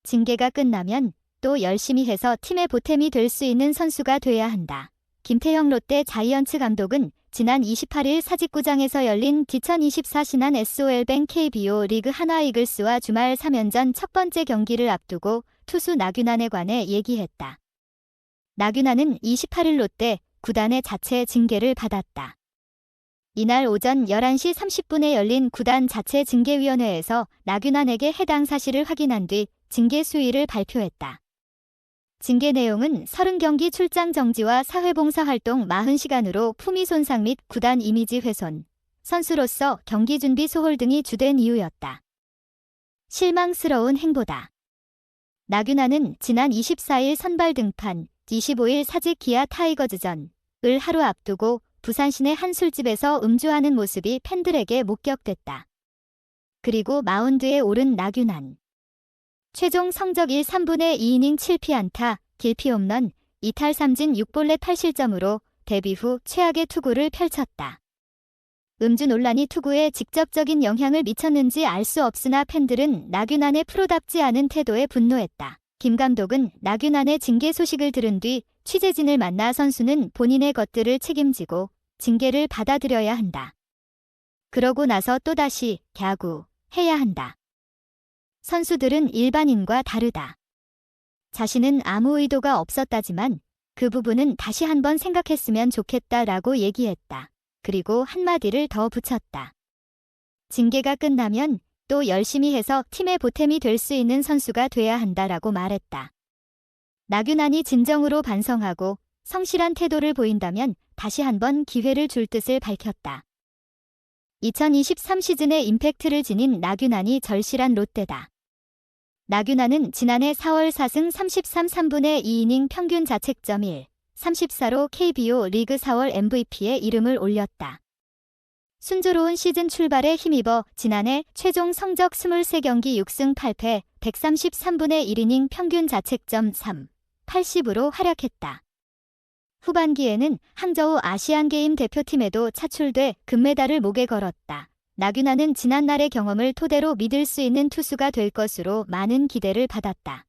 징계가 끝나면 또 열심히 해서 팀의 보탬이 될 수 있는 선수가 돼야 한다. 김태형 롯데 자이언츠 감독은 지난 28일 사직구장에서 열린 2024 신한 SOL뱅 KBO 리그 한화 이글스와 주말 3연전 첫 번째 경기를 앞두고 투수 나균안에 관해 얘기했다. 나균안은 28일 롯데 구단의 자체 징계를 받았다. 이날 오전 11시 30분에 열린 구단 자체 징계위원회에서 나균안에게 해당 사실을 확인한 뒤 징계 수위를 발표했다. 징계 내용은 30경기 출장 정지와 사회봉사활동 40시간으로 품위 손상 및 구단 이미지 훼손, 선수로서 경기 준비 소홀 등이 주된 이유였다. 실망스러운 행보다. 나균안은 지난 24일 선발 등판, 25일 사직 기아 타이거즈전을 하루 앞두고 부산 시내 한 술집에서 음주하는 모습이 팬들에게 목격됐다. 그리고 마운드에 오른 나균안. 최종 성적 1, 3분의 2이닝 7피안타, 길피 홈런, 2탈 3진 6볼넷 8실점으로 데뷔 후 최악의 투구를 펼쳤다. 음주 논란이 투구에 직접적인 영향을 미쳤는지 알 수 없으나 팬들은 나균안의 프로답지 않은 태도에 분노했다. 김 감독은 나균안의 징계 소식을 들은 뒤 취재진을 만나 선수는 본인의 것들을 책임지고 징계를 받아들여야 한다. 그러고 나서 또다시 야구해야 한다. 선수들은 일반인과 다르다. 자신은 아무 의도가 없었다지만 그 부분은 다시 한번 생각했으면 좋겠다라고 얘기했다. 그리고 한마디를 더 붙였다. 징계가 끝나면 또 열심히 해서 팀의 보탬이 될 수 있는 선수가 돼야 한다라고 말했다. 나균안이 진정으로 반성하고 성실한 태도를 보인다면 다시 한번 기회를 줄 뜻을 밝혔다. 2023 시즌에 임팩트를 지닌 나균안이 절실한 롯데다. 나균안은 지난해 4월 4승 33 3분의 2이닝 평균 자책점 1, 34로 KBO 리그 4월 MVP에 이름을 올렸다. 순조로운 시즌 출발에 힘입어 지난해 최종 성적 23경기 6승 8패 133분의 1이닝 평균 자책점 3, 80으로 활약했다. 후반기에는 항저우 아시안게임 대표팀에도 차출돼 금메달을 목에 걸었다. 나균안은 지난날의 경험을 토대로 믿을 수 있는 투수가 될 것으로 많은 기대를 받았다.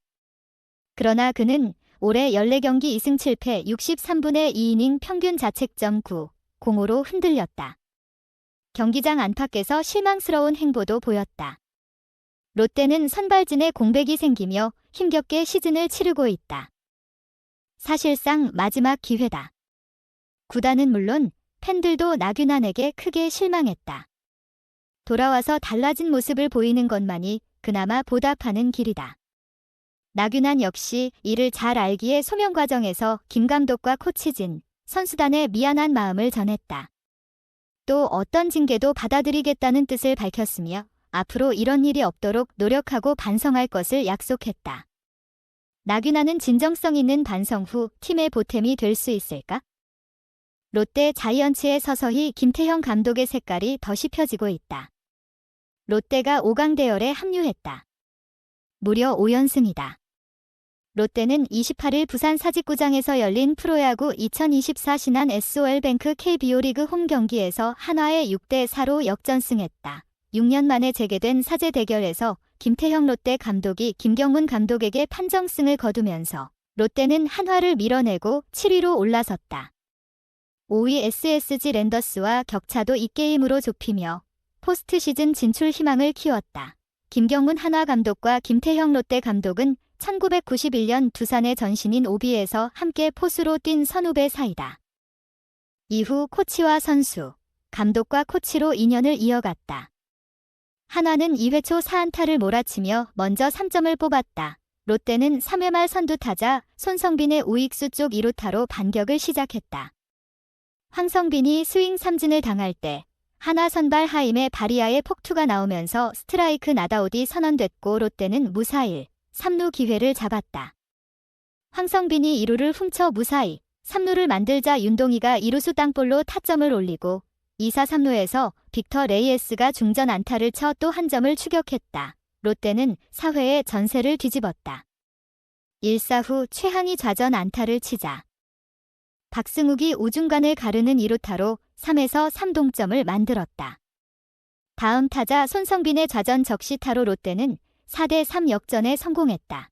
그러나 그는 올해 14경기 2승 7패 63분의 2이닝 평균 자책점 9, 0으로 흔들렸다. 경기장 안팎에서 실망스러운 행보도 보였다. 롯데는 선발진에 공백이 생기며 힘겹게 시즌을 치르고 있다. 사실상 마지막 기회다. 구단은 물론 팬들도 나균안에게 크게 실망했다. 돌아와서 달라진 모습을 보이는 것만이 그나마 보답하는 길이다. 나균안 역시 이를 잘 알기에 소명 과정에서 김 감독과 코치진, 선수단에 미안한 마음을 전했다. 또 어떤 징계도 받아들이겠다는 뜻을 밝혔으며 앞으로 이런 일이 없도록 노력하고 반성할 것을 약속했다. 나균안은 진정성 있는 반성 후 팀의 보탬이 될 수 있을까? 롯데 자이언츠에 서서히 김태형 감독의 색깔이 더 씹혀지고 있다. 롯데가 5강 대열에 합류했다. 무려 5연승이다. 롯데는 28일 부산 사직구장에서 열린 프로야구 2024 신한 SOL뱅크 KBO 리그 홈 경기에서 한화에 6대4로 역전승했다. 6년 만에 재개된 사제 대결에서 김태형 롯데 감독이 김경문 감독에게 판정승을 거두면서 롯데는 한화를 밀어내고 7위로 올라섰다. 5위 SSG 랜더스와 격차도 2게임으로 좁히며 포스트 시즌 진출 희망을 키웠다. 김경문 한화 감독과 김태형 롯데 감독은 1991년 두산의 전신인 오비에서 함께 포수로 뛴 선후배 사이다. 이후 코치와 선수, 감독과 코치로 인연을 이어갔다. 한화는 2회 초 4안타를 몰아치며 먼저 3점을 뽑았다. 롯데는 3회 말 선두타자 손성빈의 우익수 쪽 2루타로 반격을 시작했다. 황성빈이 스윙 삼진을 당할 때 한화 선발 하임의 바리아의 폭투가 나오면서 스트라이크 나다웃이 선언됐고 롯데는 무사히 3루 기회를 잡았다. 황성빈이 2루를 훔쳐 무사히 3루를 만들자 윤동희가 2루수 땅볼로 타점을 올리고 2사 3루에서 빅터 레이에스가 중전 안타를 쳐 또 한 점을 추격했다. 롯데는 4회에 전세를 뒤집었다. 1사 후 최항이 좌전 안타를 치자 박승욱이 우중간을 가르는 2루타로 3에서 3동점을 만들었다. 다음 타자 손성빈의 좌전 적시타로 롯데는 4대3 역전에 성공했다.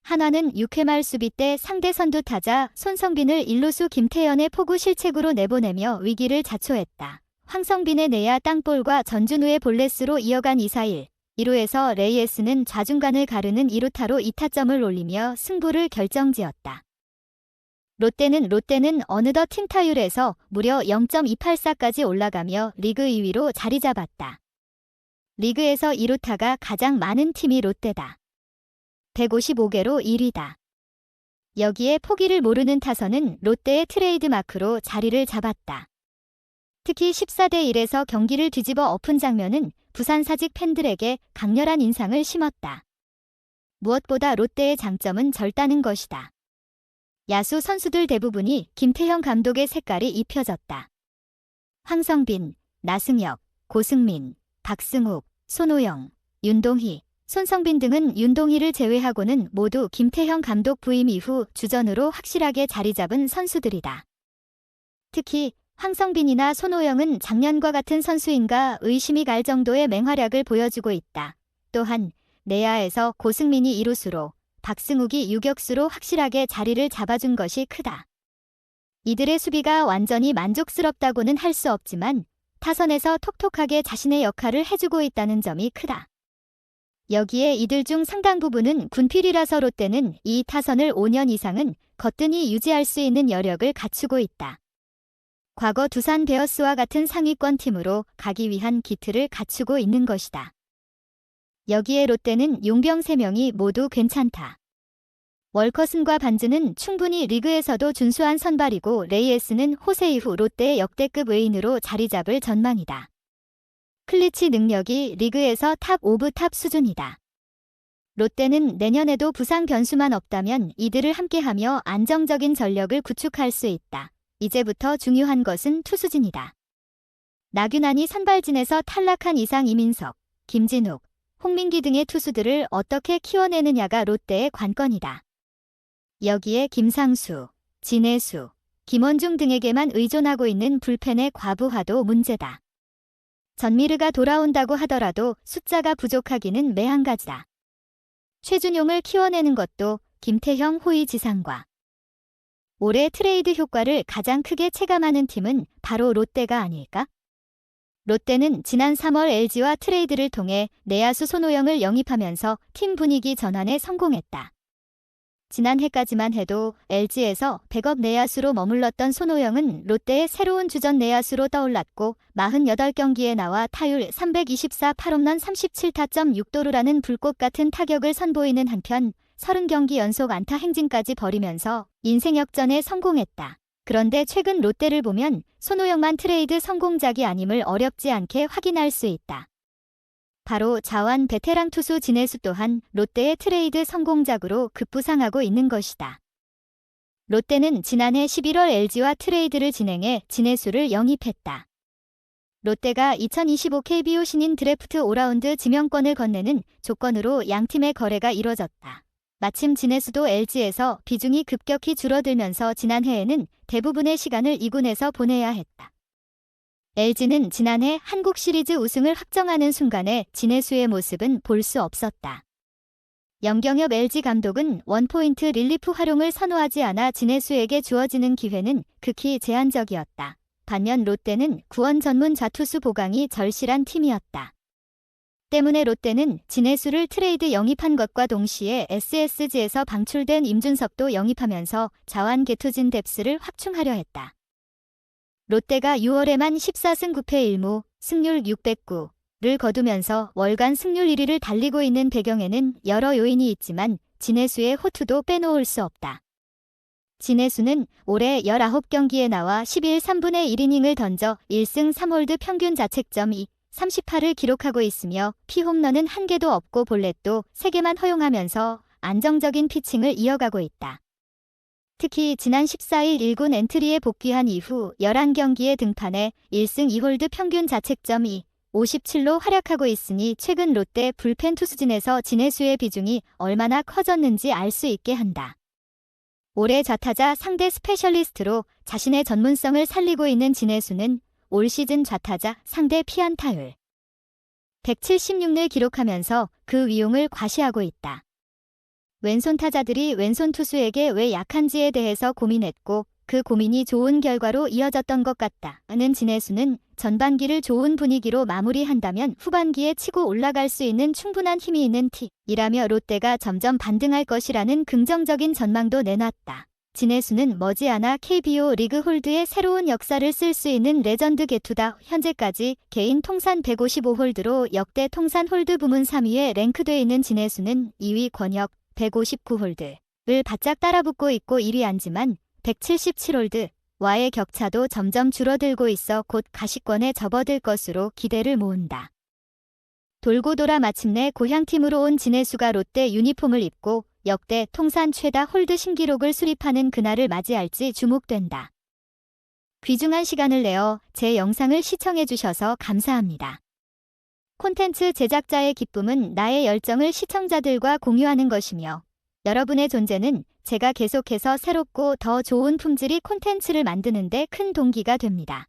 한화는 6회 말 수비 때 상대 선두 타자 손성빈을 1루수 김태현의 포구 실책으로 내보내며 위기를 자초했다. 황성빈의 내야 땅볼과 전준우의 볼넷으로 이어간 2-4-1. 2루에서 레이에스는 좌중간을 가르는 2루타로 2타점을 올리며 승부를 결정지었다. 롯데는 어느덧 팀 타율에서 무려 0.284까지 올라가며 리그 2위로 자리 잡았다. 리그에서 2루타가 가장 많은 팀이 롯데다. 155개로 1위다. 여기에 포기를 모르는 타선은 롯데의 트레이드마크로 자리를 잡았다. 특히 14대1에서 경기를 뒤집어 엎은 장면은 부산 사직 팬들에게 강렬한 인상을 심었다. 무엇보다 롯데의 장점은 젊다는 것이다. 야수 선수들 대부분이 김태형 감독의 색깔이 입혀졌다. 황성빈, 나승엽, 고승민, 박승욱, 손오영, 윤동희, 손성빈 등은 윤동희를 제외하고는 모두 김태형 감독 부임 이후 주전으로 확실하게 자리 잡은 선수들이다. 특히 황성빈이나 손오영은 작년과 같은 선수인가 의심이 갈 정도의 맹활약을 보여주고 있다. 또한 내야에서 고승민이 2루수로 박승욱이 유격수로 확실하게 자리를 잡아준 것이 크다. 이들의 수비가 완전히 만족스럽다고는 할 수 없지만 타선에서 톡톡하게 자신의 역할을 해주고 있다는 점이 크다. 여기에 이들 중 상당 부분은 군필이라서 롯데는 이 타선을 5년 이상은 거뜬히 유지할 수 있는 여력을 갖추고 있다. 과거 두산 베어스와 같은 상위권 팀으로 가기 위한 기틀을 갖추고 있는 것이다. 여기에 롯데는 용병 3명이 모두 괜찮다. 월커슨과 반즈는 충분히 리그에서도 준수한 선발이고 레이에스는 호세 이후 롯데의 역대급 외인으로 자리 잡을 전망이다. 클리치 능력이 리그에서 탑 오브 탑 수준이다. 롯데는 내년에도 부상 변수만 없다면 이들을 함께하며 안정적인 전력을 구축할 수 있다. 이제부터 중요한 것은 투수진이다. 나균안이 선발진에서 탈락한 이상 이민석, 김진욱, 홍민기 등의 투수들을 어떻게 키워내느냐가 롯데의 관건이다. 여기에 김상수, 진해수, 김원중 등에게만 의존하고 있는 불펜의 과부하도 문제다. 전미르가 돌아온다고 하더라도 숫자가 부족하기는 매한가지다. 최준용을 키워내는 것도 김태형 호의지상과 올해 트레이드 효과를 가장 크게 체감하는 팀은 바로 롯데가 아닐까? 롯데는 지난 3월 LG와 트레이드를 통해 내야수 손오영을 영입하면서 팀 분위기 전환에 성공했다. 지난해까지만 해도 LG에서 백업 내야수로 머물렀던 손오영은 롯데의 새로운 주전 내야수로 떠올랐고 48경기에 나와 타율 324 8홈런 37타점 6도루라는 불꽃 같은 타격을 선보이는 한편 30경기 연속 안타 행진까지 벌이면서 인생 역전에 성공했다. 그런데 최근 롯데를 보면 손오영만 트레이드 성공작이 아님을 어렵지 않게 확인할 수 있다. 바로 자완 베테랑 투수 진해수 또한 롯데의 트레이드 성공작으로 급부상하고 있는 것이다. 롯데는 지난해 11월 LG와 트레이드를 진행해 진해수를 영입했다. 롯데가 2025 KBO 신인 드래프트 5라운드 지명권을 건네는 조건으로 양팀의 거래가 이뤄졌다. 마침 진해수도 LG에서 비중이 급격히 줄어들면서 지난해에는 대부분의 시간을 2군에서 보내야 했다. LG는 지난해 한국 시리즈 우승을 확정하는 순간에 진해수의 모습은 볼 수 없었다. 염경엽 LG 감독은 원포인트 릴리프 활용을 선호하지 않아 진해수에게 주어지는 기회는 극히 제한적이었다. 반면 롯데는 구원 전문 좌투수 보강이 절실한 팀이었다. 때문에 롯데는 진해수를 트레이드 영입한 것과 동시에 SSG에서 방출된 임준석도 영입하면서 자완 개투진 뎁스를 확충하려 했다. 롯데가 6월에만 14승 9패 1무, 승률 609를 거두면서 월간 승률 1위를 달리고 있는 배경에는 여러 요인이 있지만 진해수의 호투도 빼놓을 수 없다. 진해수는 올해 19경기에 나와 12일 3분의 1이닝을 던져 1승 3홀드 평균 자책점 38을 기록하고 있으며 피홈런은 1개도 없고 볼넷도 3개만 허용하면서 안정적인 피칭을 이어가고 있다. 특히 지난 14일 1군 엔트리에 복귀한 이후 11경기에 등판해 1승 2홀드 평균 자책점 57로 활약하고 있으니 최근 롯데 불펜 투수진에서 진해수의 비중이 얼마나 커졌는지 알 수 있게 한다. 올해 좌타자 상대 스페셜리스트로 자신의 전문성을 살리고 있는 진해수는 올 시즌 좌타자 상대 피안타율 176를 기록하면서 그 위용을 과시하고 있다. 왼손 타자들이 왼손 투수에게 왜 약한지에 대해서 고민했고 그 고민이 좋은 결과로 이어졌던 것 같다는 진해수는 전반기를 좋은 분위기로 마무리한다면 후반기에 치고 올라갈 수 있는 충분한 힘이 있는 팀이라며 롯데가 점점 반등할 것이라는 긍정적인 전망도 내놨다. 진해수는 머지않아 KBO 리그 홀드의 새로운 역사를 쓸 수 있는 레전드 개투다. 현재까지 개인 통산 155홀드로 역대 통산 홀드 부문 3위에 랭크돼 있는 진해수는 2위 권혁 159홀드를 바짝 따라붙고 있고 1위 안지만 177홀드와의 격차도 점점 줄어들고 있어 곧 가시권에 접어들 것으로 기대를 모은다. 돌고 돌아 마침내 고향팀으로 온 진해수가 롯데 유니폼을 입고 역대 통산 최다 홀드 신기록을 수립하는 그날을 맞이할지 주목된다. 귀중한 시간을 내어 제 영상을 시청해주셔서 감사합니다. 콘텐츠 제작자의 기쁨은 나의 열정을 시청자들과 공유하는 것이며 여러분의 존재는 제가 계속해서 새롭고 더 좋은 품질의 콘텐츠를 만드는 데 큰 동기가 됩니다.